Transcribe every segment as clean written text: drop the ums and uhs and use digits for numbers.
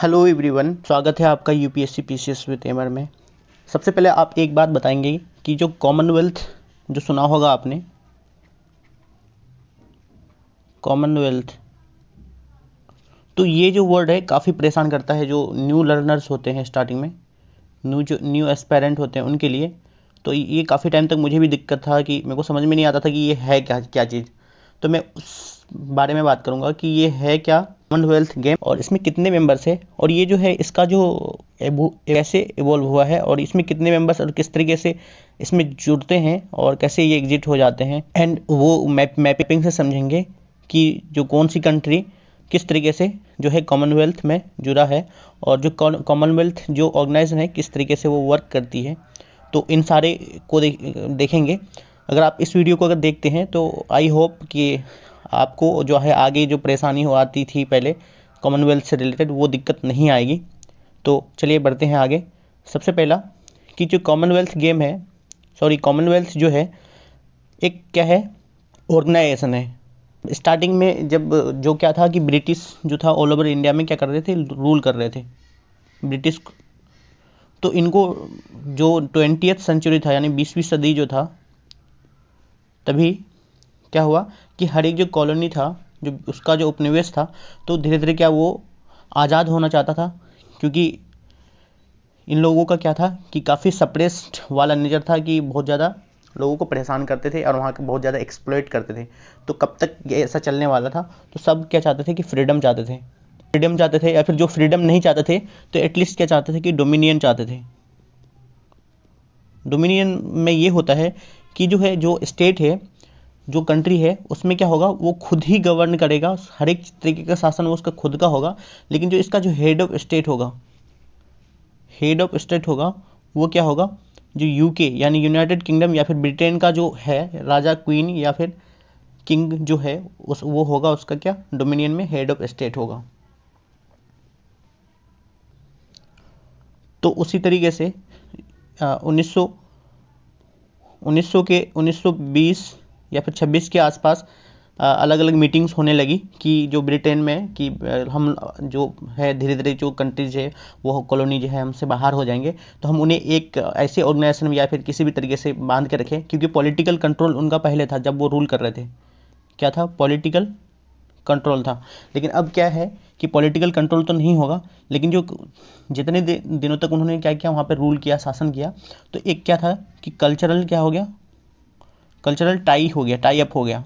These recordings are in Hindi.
हेलो एवरीवन, स्वागत है आपका यूपीएससी पीसीएस विद एमर में। सबसे पहले आप एक बात बताएंगे कि जो कॉमनवेल्थ जो सुना होगा आपने, कॉमनवेल्थ, तो ये जो वर्ड है काफ़ी परेशान करता है जो न्यू लर्नर्स होते हैं स्टार्टिंग में, न्यू एस्पायरेंट होते हैं उनके लिए। तो ये काफ़ी टाइम तक मुझे भी दिक्कत था कि मेरे को समझ में नहीं आता था कि ये है क्या क्या चीज़। तो मैं उस बारे में बात करूँगा कि ये है क्या कॉमनवेल्थ गेम और इसमें कितने मेंबर्स है और ये जो है इसका जो कैसे इवॉल्व हुआ है और इसमें कितने मेंबर्स और किस तरीके से इसमें जुड़ते हैं और कैसे ये एग्जिट हो जाते हैं। एंड वो मैपिंग से समझेंगे कि जो कौन सी कंट्री किस तरीके से जो है कॉमनवेल्थ में जुड़ा है और जो कॉमनवेल्थ जो ऑर्गेनाइजेशन है किस तरीके से वो वर्क करती है। तो इन सारे को देखेंगे। अगर आप इस वीडियो को अगर देखते हैं तो आई होप कि आपको जो है आगे जो परेशानी हो आती थी पहले कॉमनवेल्थ से रिलेटेड वो दिक्कत नहीं आएगी। तो चलिए बढ़ते हैं आगे। सबसे पहला कि जो कॉमनवेल्थ गेम है, सॉरी कॉमनवेल्थ जो है एक क्या है, ऑर्गेनाइजेशन है। स्टार्टिंग में जब जो क्या था कि ब्रिटिश जो था ऑल ओवर इंडिया में क्या कर रहे थे, रूल कर रहे थे ब्रिटिश। तो इनको जो 20th सेंचुरी था यानी 20वीं सदी जो था, तभी क्या हुआ कि हर एक जो कॉलोनी था जो उसका जो उपनिवेश था तो धीरे धीरे क्या वो आज़ाद होना चाहता था, क्योंकि इन लोगों का क्या था कि काफ़ी सप्रेस्ड वाला नेचर था कि बहुत ज़्यादा लोगों को परेशान करते थे और वहाँ के बहुत ज़्यादा एक्सप्लॉइट करते थे। तो कब तक ये ऐसा चलने वाला था, तो सब क्या चाहते थे कि फ्रीडम चाहते थे, फ्रीडम चाहते थे, या फिर जो फ्रीडम नहीं चाहते थे तो एटलीस्ट क्या चाहते थे कि डोमिनियन चाहते थे। डोमिनियन में ये होता है कि जो है जो स्टेट है जो कंट्री है उसमें क्या होगा वो खुद ही गवर्न करेगा, हर एक तरीके का शासन वो उसका खुद का होगा। लेकिन जो इसका जो हेड ऑफ स्टेट होगा, हेड ऑफ स्टेट होगा वो क्या होगा, जो यूके यानी यूनाइटेड किंगडम या फिर ब्रिटेन का जो है राजा क्वीन या फिर किंग जो है उस वो होगा उसका क्या डोमिनियन में हेड ऑफ स्टेट होगा। तो उसी तरीके से 1920 या फिर 26 के आसपास अलग अलग मीटिंग्स होने लगी कि जो ब्रिटेन में कि हम जो है धीरे धीरे जो कंट्रीज है वो कॉलोनी जो है हमसे बाहर हो जाएंगे, तो हम उन्हें एक ऐसे ऑर्गेनाइजेशन में या फिर किसी भी तरीके से बांध के रखें, क्योंकि पॉलिटिकल कंट्रोल उनका पहले था जब वो रूल कर रहे थे। क्या था? पॉलिटिकल कंट्रोल था। लेकिन अब क्या है कि पॉलिटिकल कंट्रोल तो नहीं होगा, लेकिन जो जितने दिनों तक उन्होंने क्या किया वहाँ पर रूल किया, शासन किया, तो एक क्या था कि कल्चरल क्या हो गया, कल्चरल टाई हो गया, टाई अप हो गया।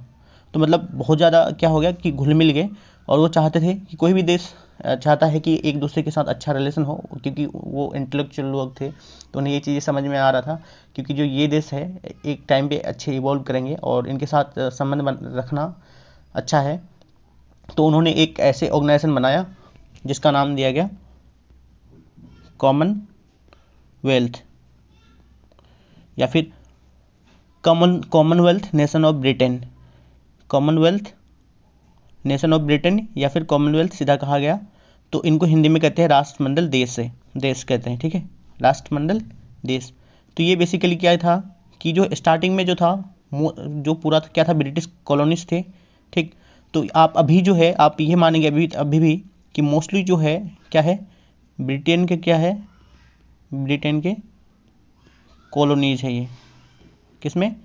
तो मतलब बहुत ज़्यादा क्या हो गया कि घुल मिल गए। और वो चाहते थे कि कोई भी देश चाहता है कि एक दूसरे के साथ अच्छा रिलेशन हो, क्योंकि वो इंटेलेक्चुअल लोग थे तो उन्हें ये चीज़ें समझ में आ रहा था क्योंकि जो ये देश है एक टाइम पे अच्छे इवॉल्व करेंगे और इनके साथ संबंध रखना अच्छा है। तो उन्होंने एक ऐसे ऑर्गेनाइजेशन बनाया जिसका नाम दिया गया कॉमनवेल्थ या फिर Commonwealth nation of Britain, Commonwealth nation of Britain या फिर कॉमनवेल्थ सीधा कहा गया। तो इनको हिंदी में कहते हैं राष्ट्रमंडल देश, से देश कहते हैं, ठीक है, राष्ट्रमंडल देश। तो ये बेसिकली क्या था कि जो स्टार्टिंग में जो था जो पूरा क्या था ब्रिटिश कॉलोनीज थे, ठीक। तो आप अभी जो है आप ये मानेंगे अभी अभी भी कि मोस्टली जो है क्या है ब्रिटेन के क्या है, ब्रिटेन के कॉलोनीज है ये, किसमें,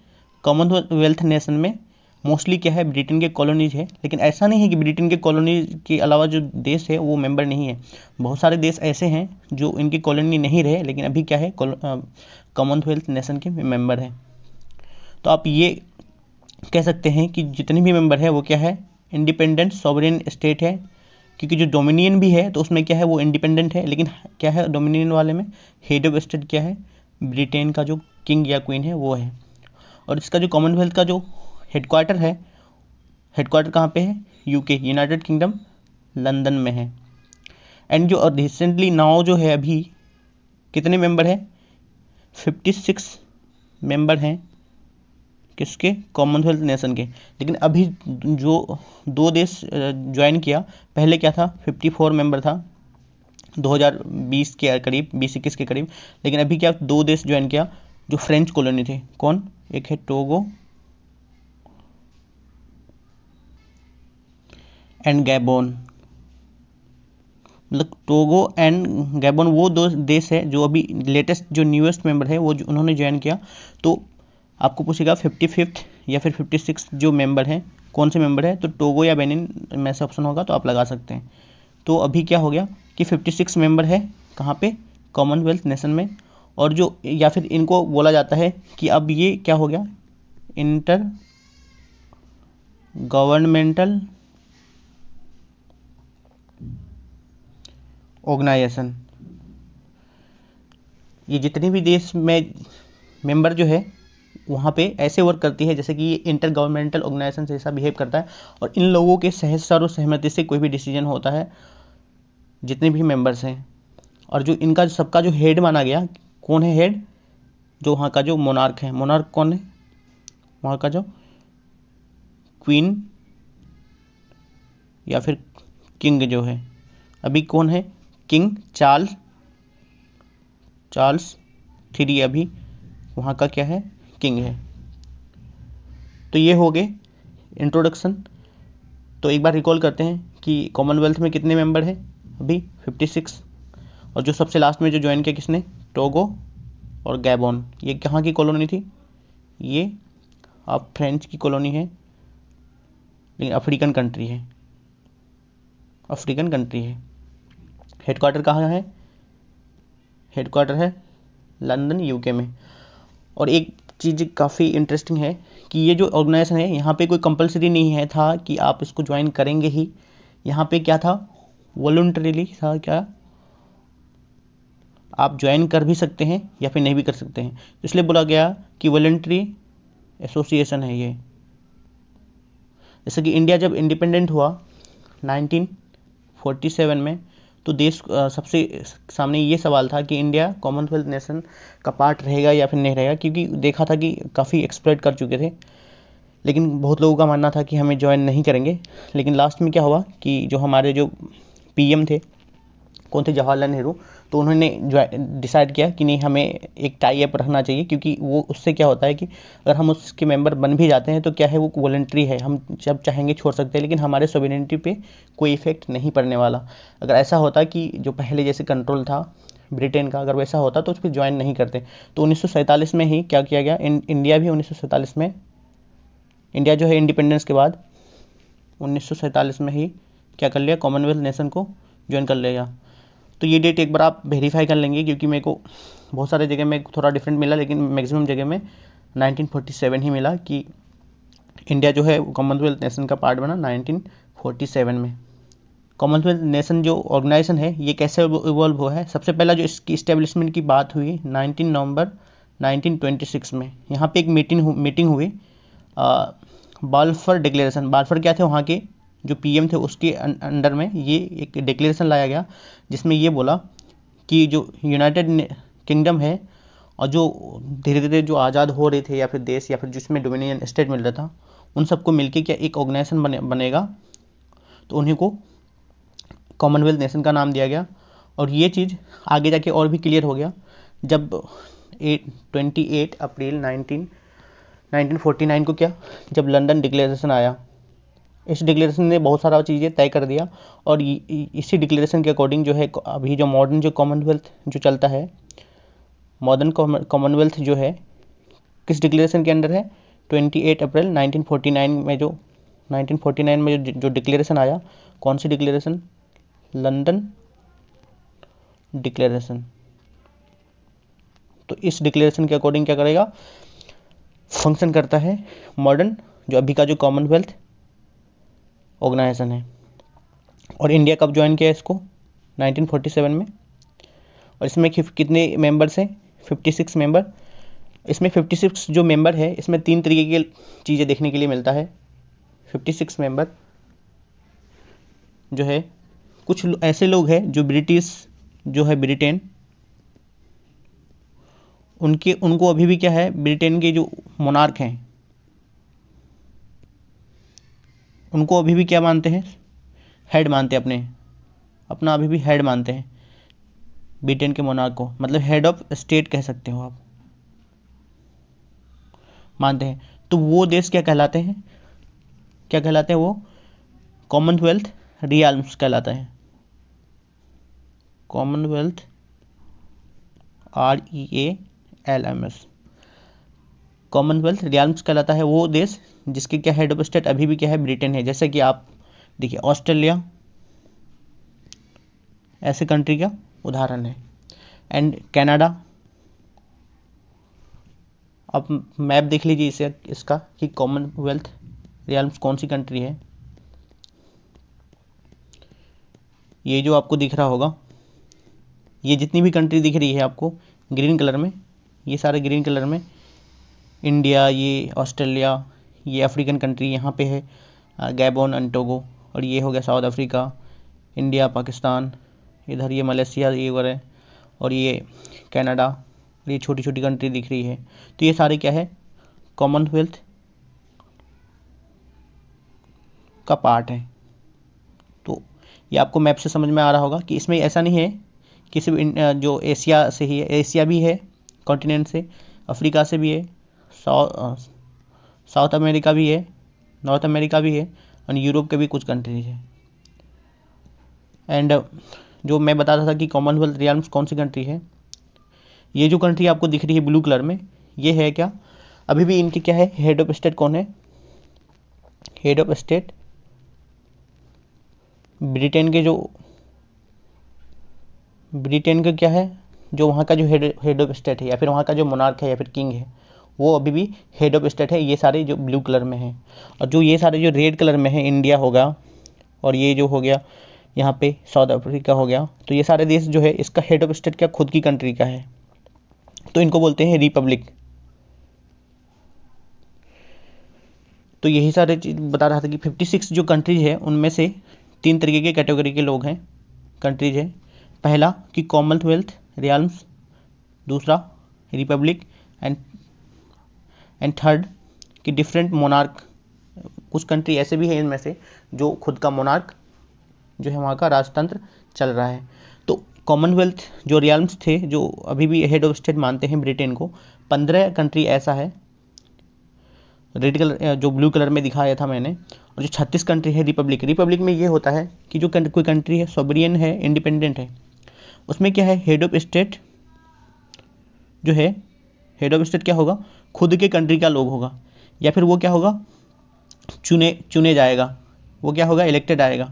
कॉमनवेल्थ नेशन में मोस्टली क्या है ब्रिटेन के कॉलोनीज है। लेकिन ऐसा नहीं है कि ब्रिटेन के कॉलोनीज के अलावा जो देश है वो मेंबर नहीं है। बहुत सारे देश ऐसे हैं जो इनकी कॉलोनी नहीं रहे लेकिन अभी क्या है कॉमनवेल्थ नेशन के मेंबर हैं। तो आप ये कह सकते हैं कि जितने भी मेंबर है वो क्या है इंडिपेंडेंट सॉवरेन स्टेट है, क्योंकि जो डोमिनियन भी है तो उसमें क्या है वो इंडिपेंडेंट है। लेकिन क्या है डोमिनियन वाले में हेड ऑफ स्टेट क्या है, ब्रिटेन का जो किंग या क्वीन है वो है। और इसका जो कॉमनवेल्थ का जो हेडक्वार्टर है, हेडक्वार्टर कहाँ पे है, यूके यूनाइटेड किंगडम लंदन में है। एंड जो रिसेंटली नाउ जो है अभी कितने मेंबर हैं, 56 मेंबर हैं किसके, कॉमनवेल्थ नेशन के। लेकिन अभी जो दो देश ज्वाइन किया, पहले क्या था 54 मेंबर था 2020 के करीब, 20-21 के करीब। लेकिन अभी क्या दो देश ज्वाइन किया जो फ्रेंच कॉलोनी थे, कौन, एक है टोगो एंड गैबोन। मतलब टोगो एंड गैबन वो दो देश है जो अभी लेटेस्ट जो न्यूएस्ट मेंबर है वो जो उन्होंने ज्वाइन किया। तो आपको पूछेगा 55th या फिर 56 जो मेंबर हैं कौन से मेंबर है, तो टोगो या बेनिन में से ऑप्शन होगा तो आप लगा सकते हैं। तो अभी क्या हो गया कि 56 मेंबर है कहाँ पे, कॉमनवेल्थ नेशन में। और जो या फिर इनको बोला जाता है कि अब ये क्या हो गया, इंटर गवर्नमेंटल ऑर्गेनाइजेशन। ये जितने भी देश में मेंबर जो है वहाँ पे ऐसे वर्क करती है जैसे कि ये इंटर गवर्नमेंटल ऑर्गेनाइजेशन से ऐसा बिहेव करता है, और इन लोगों के सर्व सहमति से कोई भी डिसीजन होता है जितने भी मेंबर्स हैं। और जो इनका सबका जो हेड माना गया, कौन है हेड, जो वहाँ का जो मोनार्क है, मोनार्क कौन है, वहाँ का जो क्वीन या फिर किंग जो है, अभी कौन है, किंग चार्ल्स 3 अभी वहाँ का क्या है, किंग है। तो ये हो गए इंट्रोडक्शन। तो एक बार रिकॉल करते हैं कि कॉमनवेल्थ में कितने मेंबर हैं, अभी 56। और जो सबसे लास्ट में जो ज्वाइन किया किसने, टोगो और गैबोन। ये कहाँ की कॉलोनी थी, ये आप फ्रेंच की कॉलोनी है, लेकिन अफ्रीकन कंट्री है, हेडक्वार्टर कहाँ है, हेडक्वार्टर है लंदन यूके में। और एक चीज़ काफ़ी इंटरेस्टिंग है कि ये जो ऑर्गेनाइजेशन है यहाँ पे कोई कंपलसरी नहीं है था कि आप इसको ज्वाइन करेंगे ही। यहाँ पे क्या था, वॉलंटरीली था, क्या आप ज्वाइन कर भी सकते हैं या फिर नहीं भी कर सकते हैं। इसलिए बोला गया कि वॉलंटरी एसोसिएशन है ये। जैसे कि इंडिया जब इंडिपेंडेंट हुआ 1947 में, तो देश सबसे सामने ये सवाल था कि इंडिया कॉमनवेल्थ नेशन का पार्ट रहेगा या फिर नहीं रहेगा, क्योंकि देखा था कि काफ़ी एक्सप्लॉइट कर चुके थे। लेकिन बहुत लोगों का मानना था कि हमें ज्वाइन नहीं करेंगे। लेकिन लास्ट में क्या हुआ कि जो हमारे जो पीएम थे, कौन थे, जवाहरलाल नेहरू, तो उन्होंने डिसाइड किया कि नहीं, हमें एक टाई अप रखना चाहिए, क्योंकि वो उससे क्या होता है कि अगर हम उसके मेंबर बन भी जाते हैं तो क्या है, वो वॉलंटरी है, हम जब चाहेंगे छोड़ सकते हैं, लेकिन हमारे सॉवरेनिटी पे कोई इफेक्ट नहीं पड़ने वाला। अगर ऐसा होता कि जो पहले जैसे कंट्रोल था ब्रिटेन का, अगर वैसा होता तो उस पर ज्वाइन नहीं करते। तो 1947 में ही क्या किया गया, इंडिया भी 1947 में, इंडिया जो है इंडिपेंडेंस के बाद 1947 में ही क्या कर लिया, कॉमनवेल्थ नेशन को ज्वाइन कर लिया। तो ये डेट एक बार आप वेरीफाई कर लेंगे, क्योंकि मेरे को बहुत सारे जगह में थोड़ा डिफरेंट मिला, लेकिन मैक्सिमम जगह में 1947 ही मिला कि इंडिया जो है कॉमनवेल्थ नेशन का पार्ट बना 1947 में। कॉमनवेल्थ नेशन जो ऑर्गेनाइजेशन है ये कैसे इवॉल्व हुआ है, सबसे पहला जो इसकी इस्टेब्लिशमेंट की बात हुई 19 नवंबर 1926 में। यहाँ पे एक मीटिंग हुई, बाल्फर डिक्लेरेशन। बाल्फर क्या थे, वहाँ के जो पीएम थे उसके अंडर में ये एक डिक्लेरेशन लाया गया, जिसमें ये बोला कि जो यूनाइटेड किंगडम है और जो धीरे धीरे जो आज़ाद हो रहे थे या फिर देश या फिर जिसमें डोमिनियन स्टेट मिल रहा था, उन सबको मिलके क्या एक ऑर्गेनाइजेशन बनेगा। तो उन्हीं को कॉमनवेल्थ नेशन का नाम दिया गया। और ये चीज़ आगे जाके और भी क्लियर हो गया जब 28 अप्रैल 1949 को क्या, जब लंदन डिक्लेरेशन आया। इस डिक्लेरेशन ने बहुत सारा चीज़ें तय कर दिया, और इसी डिक्लेरेशन के अकॉर्डिंग जो है अभी जो मॉडर्न जो कॉमनवेल्थ जो चलता है, मॉडर्न कॉमनवेल्थ जो है किस डिक्लेरेशन के अंडर है, 28 अप्रैल 1949 में जो 1949 में जो डिक्लेरेशन आया, कौन सी डिक्लेरेशन, लंदन डिक्लेरेशन। तो इस डिक्लेरेशन के अकॉर्डिंग क्या करेगा, फंक्शन करता है मॉडर्न जो अभी का जो कॉमनवेल्थ ऑर्गेनाइजेशन है। और इंडिया कब ज्वाइन किया इसको, 1947 में। और इसमें कितने मेंबर्स हैं, 56 मेंबर। इसमें 56 जो मेंबर है, इसमें 3 तरीके की चीज़ें देखने के लिए मिलता है। 56 मेंबर जो है, कुछ ऐसे लोग हैं जो ब्रिटिश जो है ब्रिटेन, उनको अभी भी क्या है, ब्रिटेन के जो मोनार्क हैं उनको अभी भी क्या मानते हैं, हेड मानते हैं, अपना अभी भी हेड मानते हैं ब्रिटेन के मोनार्क को, मतलब हेड ऑफ स्टेट कह सकते हो आप, मानते हैं। तो वो देश क्या कहलाते हैं, वो कॉमनवेल्थ रियाल्म्स कहलाता है। Commonwealth REALMS। कॉमनवेल्थ रियाल्म्स कहलाता है वो देश जिसके क्या हेड ऑफ स्टेट अभी भी क्या है, ब्रिटेन है। जैसे कि आप देखिए ऑस्ट्रेलिया ऐसे कंट्री का उदाहरण है, एंड कनाडा। आप मैप देख लीजिए इसे इसका कि कॉमनवेल्थ रियाल्म्स कौन सी कंट्री है। ये जो आपको दिख रहा होगा, ये जितनी भी कंट्री दिख रही है आपको ग्रीन कलर में, ये सारे ग्रीन कलर में, इंडिया, ये ऑस्ट्रेलिया, ये अफ्रीकन कंट्री यहाँ पे है, गैबोन एंड टोगो, और ये हो गया साउथ अफ्रीका, इंडिया, पाकिस्तान, इधर ये मलेशिया ये वगैरह, और ये कनाडा, ये छोटी छोटी कंट्री दिख रही है। तो ये सारे क्या है, कॉमनवेल्थ का पार्ट है। तो ये आपको मैप से समझ में आ रहा होगा कि इसमें ऐसा नहीं है कि सिर्फ जो एशिया से ही है, एशिया भी है कॉन्टिनेंट से, अफ्रीका से भी है, साउथ अमेरिका भी है, नॉर्थ अमेरिका भी है, और यूरोप के भी कुछ कंट्रीज है। एंड जो मैं बता रहा था कि कॉमनवेल्थ रियाल्म्स कौन सी कंट्री है, ये जो कंट्री आपको दिख रही है ब्लू कलर में, ये है क्या, अभी भी इनकी क्या है, हेड ऑफ स्टेट कौन है, हेड ऑफ स्टेट ब्रिटेन का क्या है, जो वहाँ का जो हेड ऑफ स्टेट है या फिर वहाँ का जो मोनार्क है या फिर किंग है, वो अभी भी हेड ऑफ स्टेट है। ये सारे जो ब्लू कलर में हैं, और जो ये सारे जो रेड कलर में है, इंडिया होगा, और ये जो हो गया यहाँ पे साउथ अफ्रीका हो गया, तो ये सारे देश जो है इसका हेड ऑफ स्टेट क्या खुद की कंट्री का है, तो इनको बोलते हैं रिपब्लिक। तो यही सारे चीज़ बता रहा था कि 56 जो कंट्रीज है उनमें से 3 तरीके के कैटेगरी के लोग हैं, कंट्रीज है। पहला कि कॉमनवेल्थ रियाल्म्स, दूसरा रिपब्लिक, एंड थर्ड कि डिफरेंट मोनार्क। कुछ कंट्री ऐसे भी है इनमें से जो खुद का मोनार्क जो है वहाँ का राजतंत्र चल रहा है। तो कॉमनवेल्थ जो रियाल्म्स थे, जो अभी भी हेड ऑफ स्टेट मानते हैं ब्रिटेन को, 15 कंट्री ऐसा है, रेड कलर जो ब्लू कलर में दिखाया था मैंने, और जो 36 कंट्री है रिपब्लिक। रिपब्लिक में ये होता है कि जो कोई कंट्री है सोवरियन है, इंडिपेंडेंट है, उसमें क्या है, हेड ऑफ स्टेट जो है, हेड ऑफ स्टेट क्या होगा, खुद के कंट्री का लोग होगा, या फिर वो क्या होगा, चुने जाएगा, वो क्या होगा, इलेक्टेड आएगा।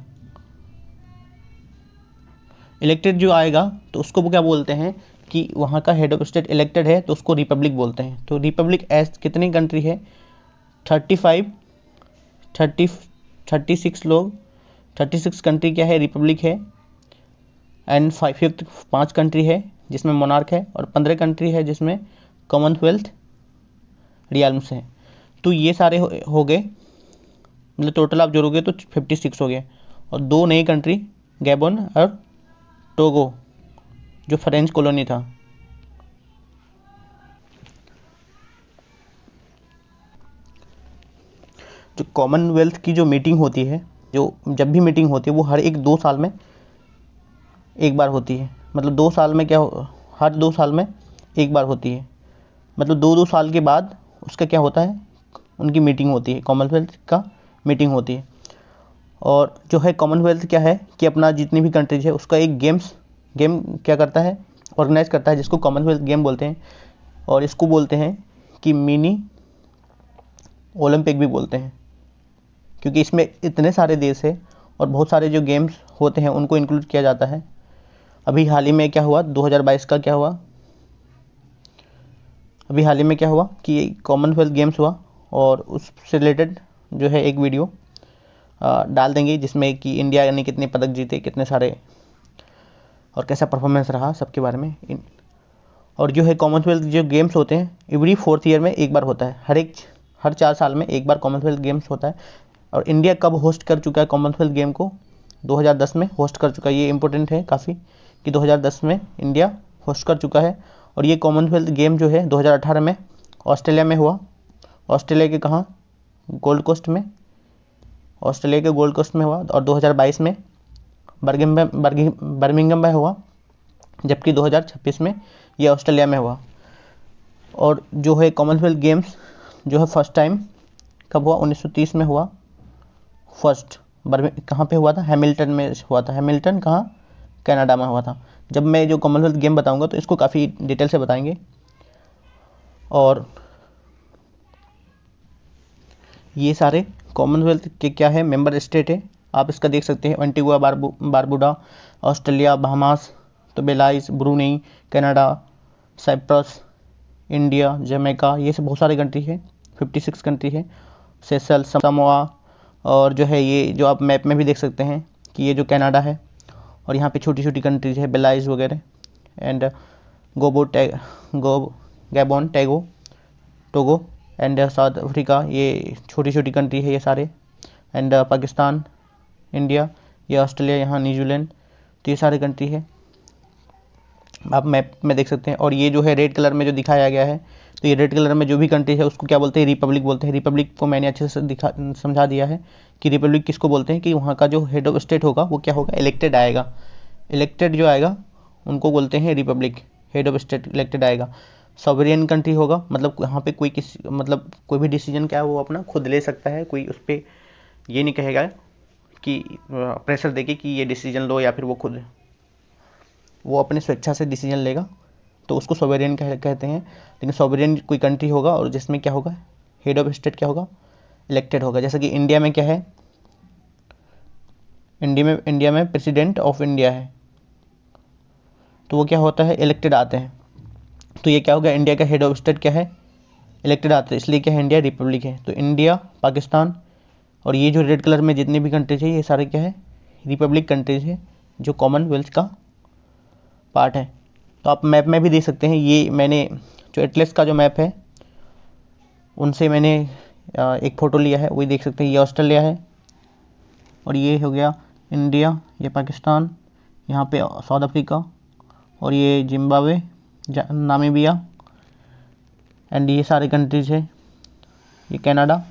इलेक्टेड जो आएगा तो उसको वो क्या बोलते हैं कि वहाँ का हेड ऑफ स्टेट इलेक्टेड है, तो उसको रिपब्लिक बोलते हैं। तो रिपब्लिक एज कितनी कंट्री है, 36 लोग, 36 कंट्री क्या है, रिपब्लिक है। एंड 5 कंट्री है जिसमें मोनार्क है, और 15 कंट्री है जिसमें कॉमनवेल्थ रियाल्म्स है। तो ये सारे हो गए, मतलब टोटल आप जोड़ोगे तो 56 हो गए, और 2 नई कंट्री, गैबोन और टोगो जो फ्रेंच कॉलोनी था। जो कॉमनवेल्थ की जो मीटिंग होती है, जो जब भी मीटिंग होती है वो हर 2 साल में एक बार होती है। मतलब 2 साल में क्या हर 2 साल में एक बार होती है, मतलब 2 साल के बाद उसका क्या होता है, उनकी मीटिंग होती है, कॉमनवेल्थ का मीटिंग होती है। और जो है कॉमनवेल्थ क्या है कि अपना जितनी भी कंट्रीज है उसका एक गेम क्या करता है, ऑर्गेनाइज करता है, जिसको कॉमनवेल्थ गेम बोलते हैं। और इसको बोलते हैं कि मिनी ओलंपिक भी बोलते हैं, क्योंकि इसमें इतने सारे देश है और बहुत सारे जो गेम्स होते हैं उनको इंक्लूड किया जाता है। अभी हाल ही में क्या हुआ, 2022 का क्या हुआ, अभी हाल ही में क्या हुआ कि कॉमनवेल्थ गेम्स हुआ, और उससे रिलेटेड जो है एक वीडियो डाल देंगे जिसमें कि इंडिया ने कितने पदक जीते, कितने सारे, और कैसा परफॉर्मेंस रहा, सबके बारे में। और जो है कॉमनवेल्थ जो गेम्स होते हैं एवरी 4th ईयर में एक बार होता है, हर 4 साल में एक बार कॉमनवेल्थ गेम्स होता है। और इंडिया कब होस्ट कर चुका है कॉमनवेल्थ गेम को, 2010 में होस्ट कर चुका है। ये इंपॉर्टेंट है काफ़ी कि 2010 में इंडिया होस्ट कर चुका है। और ये कॉमनवेल्थ गेम जो है 2018 में ऑस्ट्रेलिया में हुआ, ऑस्ट्रेलिया के कहाँ, गोल्ड कोस्ट में, ऑस्ट्रेलिया के गोल्ड कोस्ट में हुआ। और 2022 में बर्मिंघम में हुआ, जबकि 2026 में ये ऑस्ट्रेलिया में हुआ। और जो है कॉमनवेल्थ गेम्स जो है फर्स्ट टाइम कब हुआ, 1930 में हुआ फर्स्ट। कहाँ पे हुआ था, हैमिल्टन में हुआ था। हैमिल्टन कहाँ, कनाडा में हुआ था। जब मैं जो कॉमनवेल्थ गेम बताऊंगा तो इसको काफ़ी डिटेल से बताएंगे। और ये सारे कॉमनवेल्थ के क्या है, मेंबर स्टेट है। आप इसका देख सकते हैं, एंटीगुआ बारबुडा, ऑस्ट्रेलिया, बहामास, तो Belize, Brunei, Canada, Cyprus, India, Jamaica, ये सब बहुत सारे कंट्री है, 56 कंट्री है। सेशल्स, सामोआ, और जो है ये जो आप मैप में भी देख सकते हैं कि ये जो कनाडा है, और यहाँ पे छोटी छोटी कंट्रीज है, बेलाइस वगैरह, and Gabon, Togo and south Africa, ये छोटी छोटी कंट्री है ये सारे, एंड पाकिस्तान, इंडिया, ये ऑस्ट्रेलिया, यहाँ न्यूजीलैंड, तो ये सारे कंट्री है, आप मैप में देख सकते हैं। और ये जो है रेड कलर में जो दिखाया गया है, तो ये रेड कलर में जो भी कंट्री है उसको क्या बोलते हैं, रिपब्लिक बोलते हैं। रिपब्लिक को मैंने अच्छे से समझा दिया है कि रिपब्लिक किसको बोलते हैं, कि वहाँ का जो हेड ऑफ स्टेट होगा वो क्या होगा, इलेक्टेड आएगा। इलेक्टेड जो आएगा उनको बोलते हैं Republic, head of state elected आएगा। सॉवरेन कंट्री होगा, मतलब यहाँ पे कोई कोई भी डिसीजन क्या है वो अपना खुद ले सकता है, कोई उस पर ये नहीं कहेगा कि प्रेशर देके कि ये डिसीजन लो, या फिर वो अपने स्वेच्छा से डिसीजन लेगा, तो उसको सॉवरेन कहते हैं। लेकिन सॉवरेन कोई कंट्री होगा और जिसमें क्या होगा, हेड ऑफ स्टेट क्या होगा, इलेक्टेड होगा। जैसे कि इंडिया में क्या है, इंडिया में प्रेसिडेंट ऑफ इंडिया है, तो वो क्या होता है, इलेक्टेड आते हैं। तो ये क्या होगा, इंडिया का हेड ऑफ स्टेट क्या है, इलेक्टेड आते हैं, इसलिए क्या है, इंडिया रिपब्लिक है। तो इंडिया, पाकिस्तान और ये जो रेड कलर में जितने भी कंट्रीज है ये सारे क्या है, रिपब्लिक कंट्रीज है जो कॉमनवेल्थ का पार्ट है। तो आप मैप में भी देख सकते हैं, ये मैंने जो एटलस का जो मैप है उनसे मैंने एक फ़ोटो लिया है, वही देख सकते हैं। ये ऑस्ट्रेलिया है, और ये हो गया इंडिया, ये पाकिस्तान, यहाँ पे साउथ अफ्रीका, और ये जिम्बाब्वे, नामीबिया, एंड ये सारे कंट्रीज है, ये कनाडा।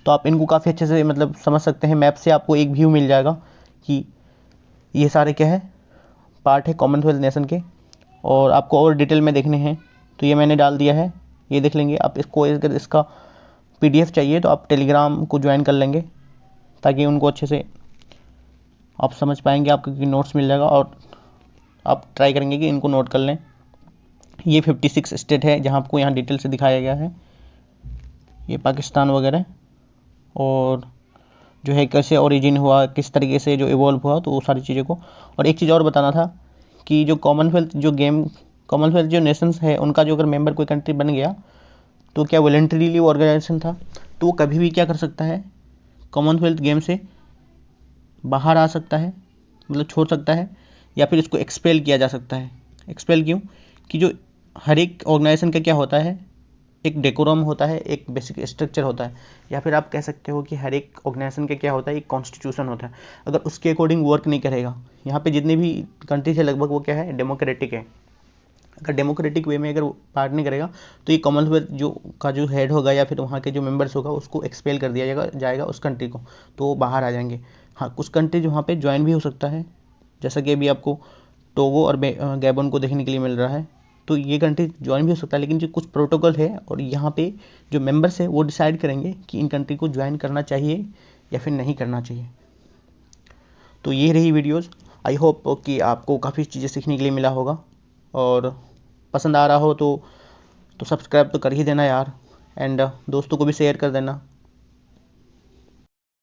तो आप इनको काफ़ी अच्छे से मतलब समझ सकते हैं, मैप से आपको एक व्यू मिल जाएगा कि ये सारे क्या है, पार्ट है कॉमनवेल्थ नेशन के। और आपको और डिटेल में देखने हैं तो ये मैंने डाल दिया है, ये देख लेंगे आप। इसको अगर इसका PDF चाहिए तो आप टेलीग्राम को ज्वाइन कर लेंगे, ताकि उनको अच्छे से आप समझ पाएंगे, आपको नोट्स मिल जाएगा, और आप ट्राई करेंगे कि इनको नोट कर लें। ये 56 स्टेट है जहाँ आपको यहाँ डिटेल से दिखाया गया है, ये पाकिस्तान वगैरह, और जो है कैसे ओरिजिन हुआ, किस तरीके से जो इवॉल्व हुआ, तो वो सारी चीज़ों को। और एक चीज़ और बताना था कि जो कॉमनवेल्थ जो नेशंस है उनका जो अगर मेंबर कोई कंट्री बन गया तो क्या वॉलंटरीली वो ऑर्गेनाइजेशन था, तो वो कभी भी क्या कर सकता है, कॉमनवेल्थ गेम से बाहर आ सकता है, मतलब छोड़ सकता है, या फिर इसको एक्सपेल किया जा सकता है। एक्सपेल क्यों, कि जो हर एक ऑर्गेनाइजेशन का क्या होता है, एक डेकोरम होता है, एक बेसिक स्ट्रक्चर होता है, या फिर आप कह सकते हो कि हर एक ऑर्गेनाइजेशन का क्या होता है, एक कॉन्स्टिट्यूशन होता है। अगर उसके अकॉर्डिंग वर्क नहीं करेगा, यहाँ पे जितने भी कंट्रीज है लगभग वो क्या है, डेमोक्रेटिक है। अगर डेमोक्रेटिक वे में अगर पार्ट नहीं करेगा तो ये कॉमनवेल्थ जो हेड होगा या फिर वहाँ के जो मेंबर्स होगा उसको एक्सपेल कर दिया जाएगा उस कंट्री को, तो वो बाहर आ जाएंगे। हाँ, कुछ कंट्रीज वहाँ पे ज्वाइन भी हो सकता है, जैसा कि अभी आपको टोगो और गैबन को देखने के लिए मिल रहा है, तो ये कंट्री ज्वाइन भी हो सकता है। लेकिन जो कुछ प्रोटोकॉल है और यहाँ पे जो मेंबर्स है वो डिसाइड करेंगे कि इन कंट्री को ज्वाइन करना चाहिए या फिर नहीं करना चाहिए। तो ये रही वीडियोज़, आई होप कि आपको काफ़ी चीज़ें सीखने के लिए मिला होगा, और पसंद आ रहा हो तो सब्सक्राइब तो कर ही देना यार, एंड दोस्तों को भी शेयर कर देना।